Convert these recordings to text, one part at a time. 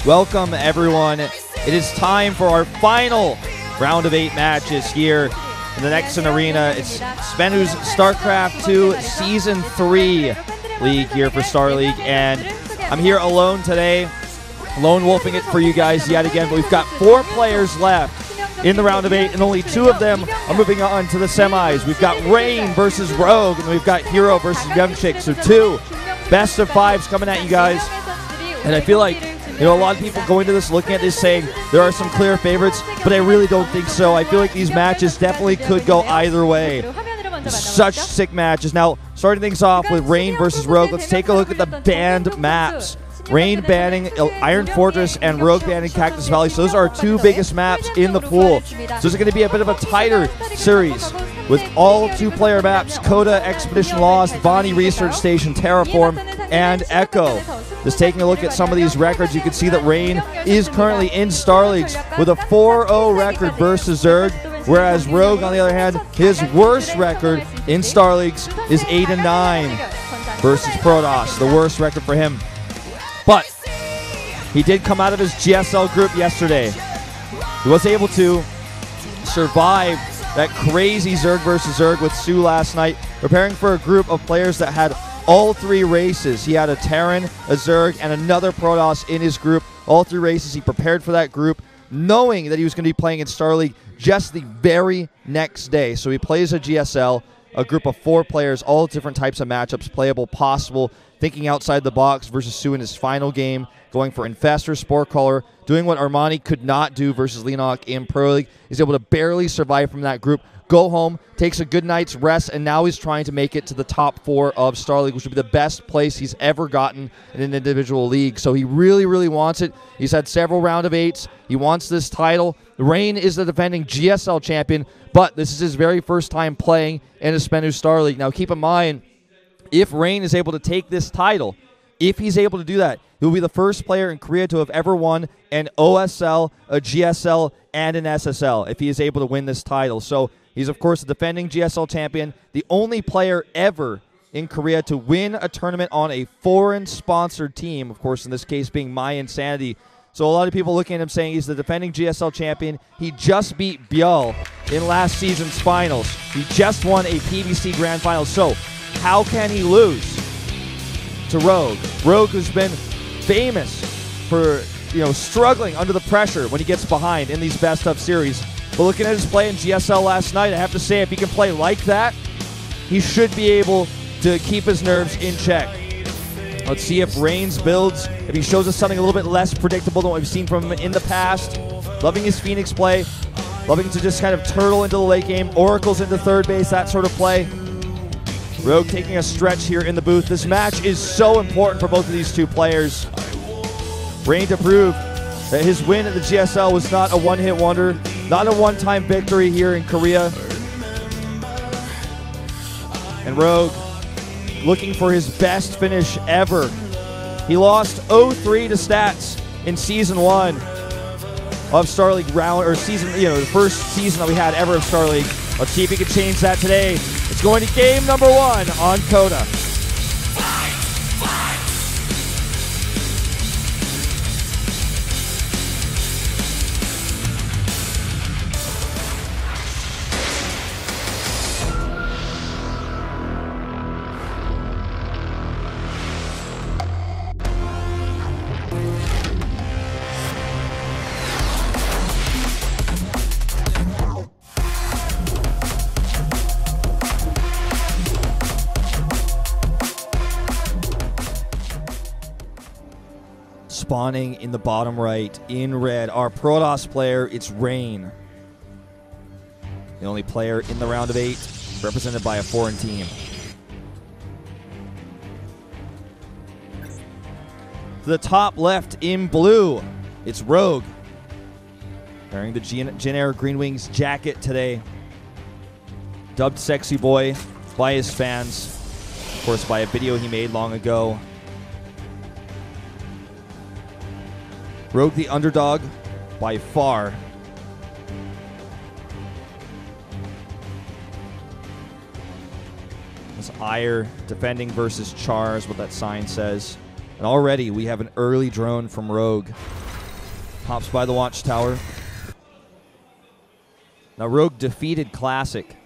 Welcome, everyone. It is time for our final round of 8 matches here in the Nexon Arena. It's SBENU's Starcraft 2 Season 3 league here for Star League, and I'm here alone today, lone wolfing it for you guys yet again, but we've got 4 players left in the round of 8, and only 2 of them are moving on to the semis. We've got Rain versus Rogue, and we've got Hero versus Young Chick, so 2 best of 5s coming at you guys. And I feel like, you know, a lot of people going to this, looking at this, saying there are some clear favorites, but I really don't think so. I feel like these matches definitely could go either way. Such sick matches. Now, starting things off with Rain versus Rogue, let's take a look at the banned maps. Rain banning Iron Fortress and Rogue banning Cactus Valley. So those are our 2 biggest maps in the pool. So this is going to be a bit of a tighter series with all 2-player maps: Coda, Expedition Lost, Bonnie Research Station, Terraform, and Echo. Just taking a look at some of these records, you can see that Rain is currently in Star Leagues with a 4-0 record versus Zerg, whereas Rogue, on the other hand, his worst record in Star Leagues is 8-9 versus Protoss, the worst record for him. But he did come out of his GSL group yesterday. He was able to survive that crazy Zerg versus Zerg with Sue last night, preparing for a group of players that had all 3 races. He had a Terran, a Zerg, and another Protoss in his group. All 3 races. He prepared for that group, knowing that he was going to be playing in Star League just the very next day. So he plays a GSL, a group of 4 players, all different types of matchups, playable, possible, thinking outside the box versus Sue in his final game, going for Infestor, Spore Caller, doing what Armani could not do versus Lenok in Pro League. He's able to barely survive from that group, go home, takes a good night's rest, and now he's trying to make it to the top 4 of Star League, which would be the best place he's ever gotten in an individual league. So he really, really wants it. He's had several round of 8s. He wants this title. Rain is the defending GSL champion, but this is his very first time playing in a SBENU Star League. Now, keep in mind, if Rain is able to take this title, if he's able to do that, he will be the first player in Korea to have ever won an OSL, a GSL, and an SSL, if he is able to win this title. So he's, of course, the defending GSL champion, the only player ever in Korea to win a tournament on a foreign-sponsored team, of course, in this case being My Insanity. So a lot of people looking at him saying he's the defending GSL champion. He just beat Björl in last season's finals. He just won a PBC Grand Final. So how can he lose to Rogue? Rogue, who's been famous for, you know, struggling under the pressure when he gets behind in these best-of series. But looking at his play in GSL last night, I have to say, if he can play like that, he should be able to keep his nerves in check. Let's see if Rain's builds, if he shows us something a little bit less predictable than what we've seen from him in the past. Loving his Phoenix play, loving to just kind of turtle into the late game, oracles into third base, that sort of play. Rogue taking a stretch here in the booth. This match is so important for both of these 2 players. Rain to prove that his win at the GSL was not a one-hit wonder, not a one-time victory here in Korea. And Rogue looking for his best finish ever. He lost 0-3 to Stats in Season 1 of Star League round, or season, you know, the first season that we had ever of Star League. Let's see if he can change that today. It's going to game number 1 on Coda. Spawning in the bottom right, in red, our Protoss player, it's Rain. The only player in the round of 8 represented by a foreign team. To the top left in blue, it's Rogue. Wearing the Jin Air Green Wings jacket today. Dubbed Sexy Boy by his fans. Of course, by a video he made long ago. Rogue the underdog by far. This Ire defending versus Char is what that sign says. And already we have an early drone from Rogue. Pops by the watchtower. Now Rogue defeated Classic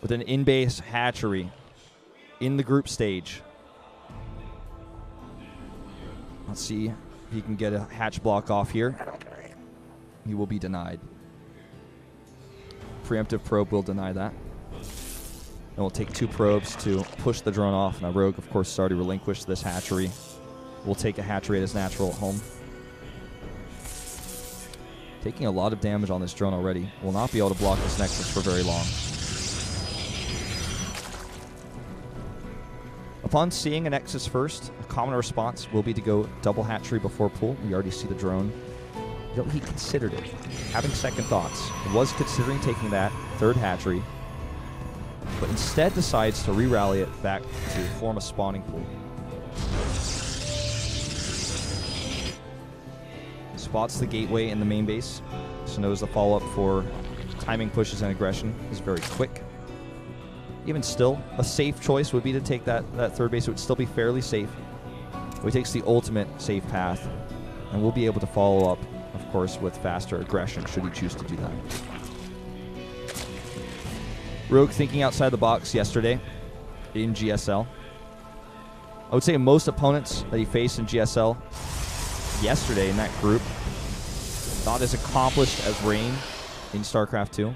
with an in-base hatchery in the group stage. Let's see if he can get a hatch block off here. He will be denied. Preemptive probe will deny that. And we'll take 2 probes to push the drone off. Now Rogue, of course, has already relinquished this hatchery. We'll take a hatchery at his natural home. Taking a lot of damage on this drone already. Will not be able to block this Nexus for very long. Upon seeing a Nexus first, a common response will be to go double hatchery before pool. We already see the drone. You know, he considered it. Having second thoughts. He was considering taking that 3rd hatchery, but instead decides to re-rally it back to form a spawning pool. Spots the gateway in the main base, so knows the follow-up for timing pushes and aggression is very quick. Even still, a safe choice would be to take that 3rd base. It would still be fairly safe. But he takes the ultimate safe path, and we'll be able to follow up, of course, with faster aggression should he choose to do that. Rogue thinking outside the box yesterday in GSL. I would say most opponents that he faced in GSL yesterday in that group not as accomplished as Rain in Starcraft 2.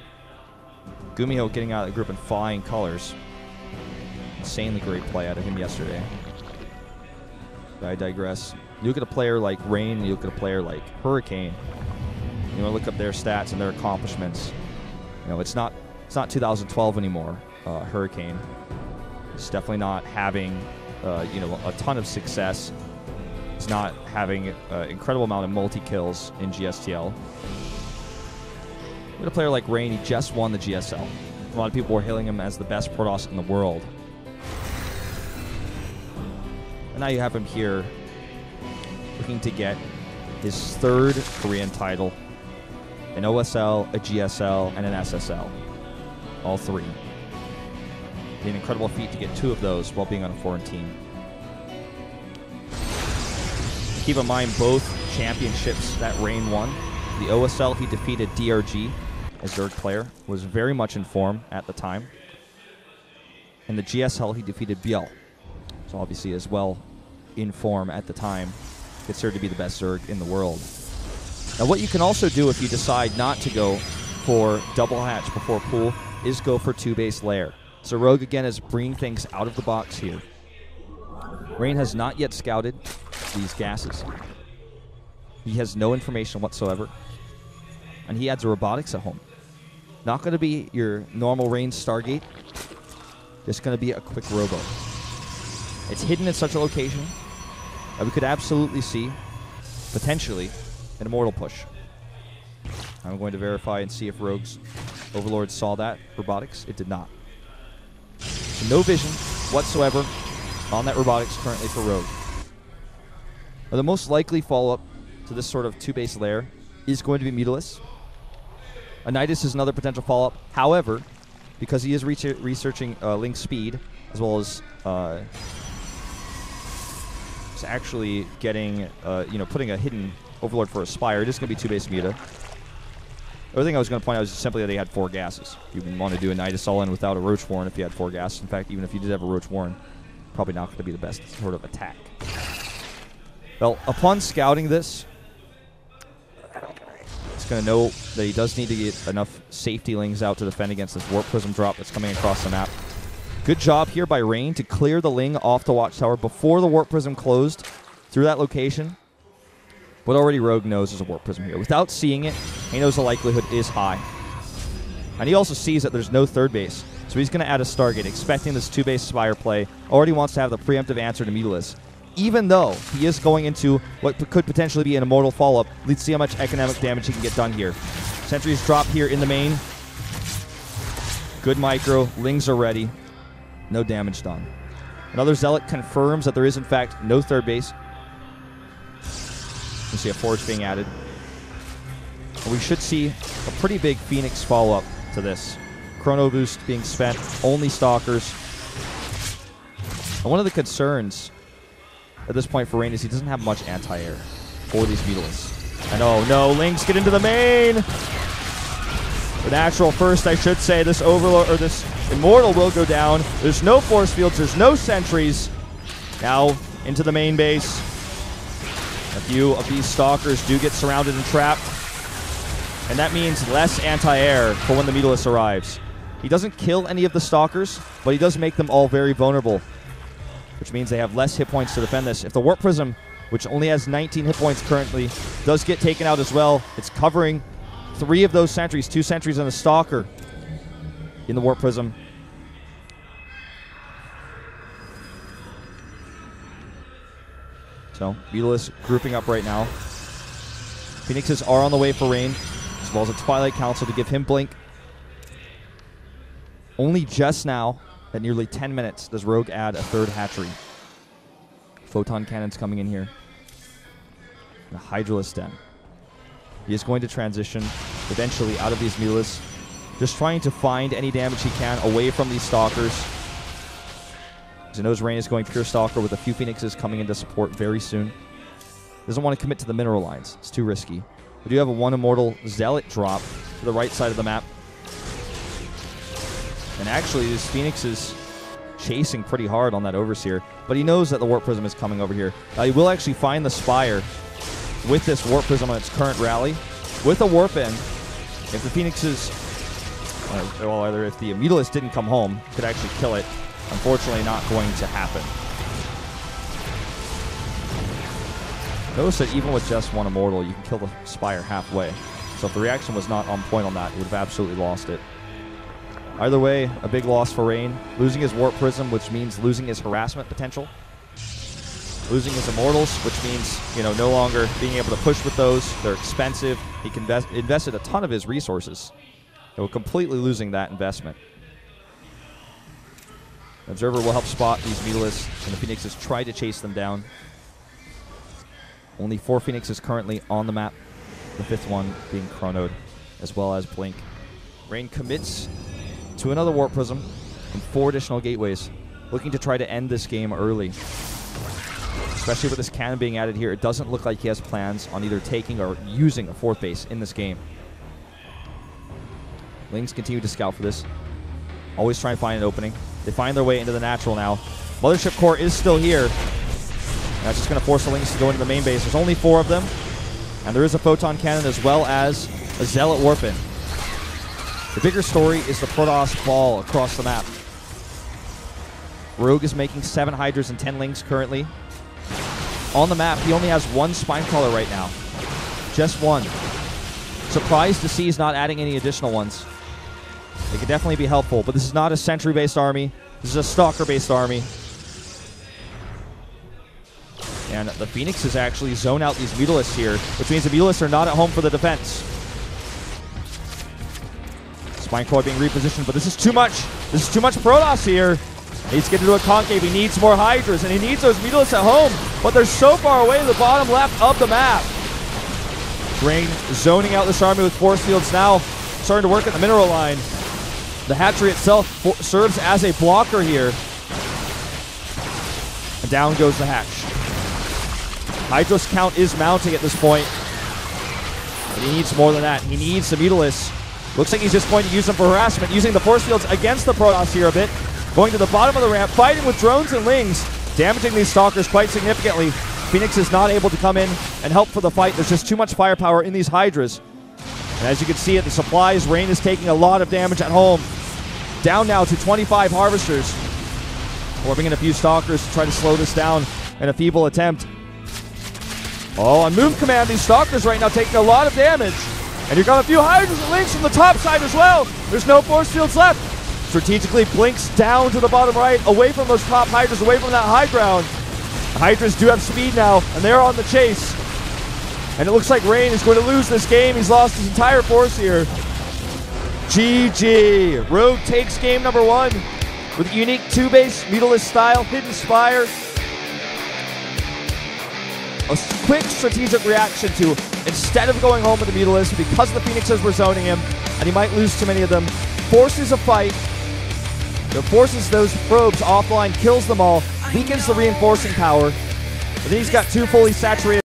Gumiho getting out of the group in flying colors. Insanely great play out of him yesterday. But I digress. You look at a player like Rain, and you look at a player like Hurricane. You want to look up their stats and their accomplishments. You know, it's not 2012 anymore. Hurricane. It's definitely not having a ton of success. It's not having an incredible amount of multi-kills in GSTL. With a player like Rain, he just won the GSL. A lot of people were hailing him as the best Protoss in the world. And now you have him here looking to get his 3rd Korean title, an OSL, a GSL, and an SSL. All 3. It'd be an incredible feat to get 2 of those while being on a foreign team. Keep in mind both championships that Rain won. The OSL, he defeated DRG, a Zerg player, was very much in form at the time. And the GSL, he defeated Biel, so obviously as well in form at the time, considered to be the best Zerg in the world. Now what you can also do if you decide not to go for double hatch before pool is go for 2-base lair. So Rogue again is bringing things out of the box here. Rain has not yet scouted these gases. He has no information whatsoever. And he adds a robotics at home. Not going to be your normal Rain Stargate. Just going to be a quick robo. It's hidden in such a location that we could absolutely see, potentially, an Immortal push. I'm going to verify and see if Rogue's Overlord saw that robotics. It did not. So no vision whatsoever on that robotics currently for Rogue. Now, the most likely follow-up to this sort of 2-base lair is going to be Mutalisk. Anitis is another potential follow-up. However, because he is researching link speed, as well as actually getting, putting a hidden Overlord for a Spire, it is going to be 2-base Muta. The other thing I was going to point out is simply that he had 4 gases. You would want to do a Nidus all-in without a Roach Warren if you had 4 gases. In fact, even if you did have a Roach Warren, probably not going to be the best sort of attack. Well, upon scouting this, it's going to know that he does need to get enough safety lings out to defend against this Warp Prism drop that's coming across the map. Good job here by Rain to clear the ling off the Watchtower before the Warp Prism closed through that location. But already Rogue knows there's a Warp Prism here. Without seeing it, he knows the likelihood is high. And he also sees that there's no 3rd base. So he's going to add a Stargate, expecting this 2-base Spire play. Already wants to have the preemptive answer to Mutalisk. Even though he is going into what could potentially be an Immortal follow-up, let's see how much economic damage he can get done here. Sentries drop here in the main. Good micro. Lings are ready. No damage done. Another Zealot confirms that there is, in fact, no 3rd base. You see a Forge being added. And we should see a pretty big Phoenix follow-up to this. Chrono Boost being spent, only Stalkers. And one of the concerns at this point for Rain is he doesn't have much anti-air for these Mutalisks. And oh no, Lynx get into the main. The natural first, I should say. This Overlord, or this Immortal will go down. There's no force fields, there's no sentries. Now into the main base. A few of these Stalkers do get surrounded and trapped. And that means less anti-air for when the Mutalisk arrives. He doesn't kill any of the Stalkers, but he does make them all very vulnerable, which means they have less hit points to defend this. If the Warp Prism, which only has 19 hit points currently, does get taken out as well, it's covering 3 of those sentries, 2 sentries and a Stalker in the Warp Prism. So, Mutalisk grouping up right now. Phoenixes are on the way for Rain, as well as a Twilight Council to give him Blink. Only just now, at nearly 10 minutes, does Rogue add a 3rd hatchery. Photon Cannons coming in here. And a Hydralisk Den. He is going to transition eventually out of these Mutalisks, just trying to find any damage he can away from these Stalkers. He knows Rain is going Pure Stalker with a few Phoenixes coming into support very soon. Doesn't want to commit to the mineral lines. It's too risky. We do have a 1 Immortal Zealot drop to the right side of the map. And actually, this Phoenix is chasing pretty hard on that Overseer, but he knows that the Warp Prism is coming over here. He will actually find the Spire with this Warp Prism on its current rally. With a Warp in, if the Phoenixes, well, either if the Mutalisk didn't come home, could actually kill it. Unfortunately, not going to happen. Notice that even with just 1 Immortal, you can kill the Spire halfway. So if the reaction was not on point on that, he would have absolutely lost it. Either way, a big loss for Rain. Losing his Warp Prism, which means losing his harassment potential. Losing his Immortals, which means, you know, no longer being able to push with those. They're expensive. He can invested a ton of his resources. So completely losing that investment. Observer will help spot these Mutalisks, and the Phoenixes try to chase them down. Only 4 Phoenixes currently on the map. The 5th one being Chronoed, as well as Blink. Rain commits to another Warp Prism and 4 additional gateways, looking to try to end this game early. Especially with this cannon being added here, it doesn't look like he has plans on either taking or using a 4th base in this game. Lynx continue to scout for this. Always try and find an opening. They find their way into the natural now. Mothership Core is still here. That's just going to force the Lynx to go into the main base. There's only 4 of them. And there is a Photon Cannon as well as a Zealot Warp-in. The bigger story is the Protoss ball across the map. Rogue is making 7 Hydras and 10 Lynx currently. On the map, he only has 1 Spinecrawler right now. Just 1. Surprised to see he's not adding any additional ones. They could definitely be helpful, but this is not a Sentry-based army. This is a Stalker-based army. And the Phoenixes actually zone out these Mutalisks here, which means the Mutalisks are not at home for the defense. Spinecrawler being repositioned, but this is too much. This is too much Protoss here. He needs to get into a concave. He needs more Hydras, and he needs those Mutalisks at home, but they're so far away to the bottom left of the map. Rain zoning out this army with force fields now, starting to work at the mineral line. The hatchery itself serves as a blocker here. And down goes the hatch. Hydros count is mounting at this point. But he needs more than that. He needs some Mutalisks. Looks like he's just going to use them for harassment, using the force fields against the Protoss here a bit. Going to the bottom of the ramp, fighting with drones and Lings, damaging these Stalkers quite significantly. Phoenix is not able to come in and help for the fight. There's just too much firepower in these Hydras. And as you can see at the supplies, Rain is taking a lot of damage at home. Down now to 25 Harvesters. Warping in a few Stalkers to try to slow this down in a feeble attempt. Oh, on move command, these Stalkers right now taking a lot of damage. And you've got a few Hydras and Lynx from the top side as well. There's no force fields left. Strategically blinks down to the bottom right, away from those top Hydras, away from that high ground. The Hydras do have speed now, and they're on the chase. And it looks like Rain is going to lose this game. He's lost his entire force here. GG. Rogue takes game number 1 with a unique 2-base Mutalisk style, Hidden Spire. A quick strategic reaction to, instead of going home with the Mutalisk, because the Phoenixes were zoning him, and he might lose too many of them, forces a fight, forces those probes offline, kills them all, weakens the reinforcing power, and then he's got 2 fully saturated